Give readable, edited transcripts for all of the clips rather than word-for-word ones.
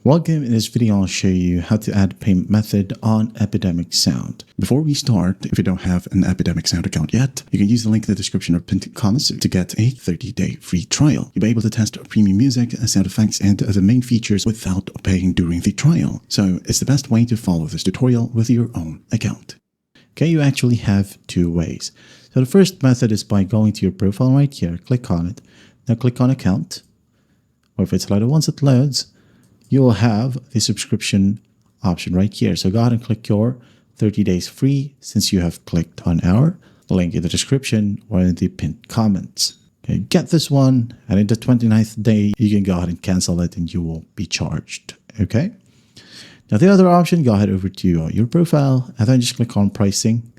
Welcome. In this video, I'll show you how to add a payment method on Epidemic Sound. Before we start, if you don't have an Epidemic Sound account yet, you can use the link in the description or pinned comments to get a 30-day free trial. You'll be able to test premium music, sound effects, and other main features without paying during the trial. So it's the best way to follow this tutorial with your own account. Okay, you actually have two ways. So the first method is by going to your profile right here, click on it. Now click on account, or if it's loaded, once it loads, you will have the subscription option right here. So go ahead and click your 30 days free since you have clicked on our link in the description or in the pinned comments. Okay, get this one, and in the 29th day, you can go ahead and cancel it and you will be charged. Okay. Now the other option, go ahead over to your profile and then just click on pricing.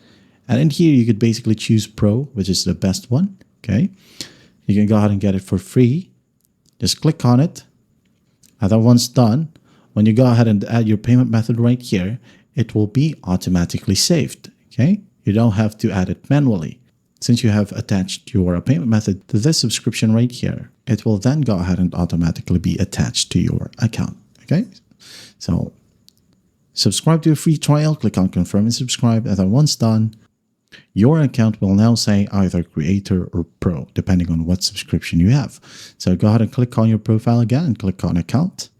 And in here, you could basically choose Pro, which is the best one. Okay. You can go ahead and get it for free. Just click on it. And then once done, when you go ahead and add your payment method right here, it will be automatically saved. Okay. You don't have to add it manually. Since you have attached your payment method to this subscription right here, it will then go ahead and automatically be attached to your account. Okay. So subscribe to a free trial, click on confirm and subscribe. And then once done, your account will now say either creator or pro, depending on what subscription you have. So go ahead and click on your profile again and click on account.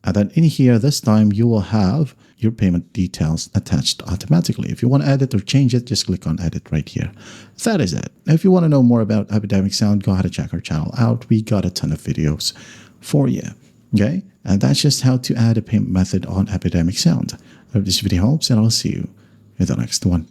And then in here, this time you will have your payment details attached automatically. If you want to edit or change it, just click on edit right here. That is it. Now, if you want to know more about Epidemic Sound, go ahead and check our channel out. We got a ton of videos for you. Okay. And that's just how to add a payment method on Epidemic Sound. I hope this video helps, and I'll see you in the next one.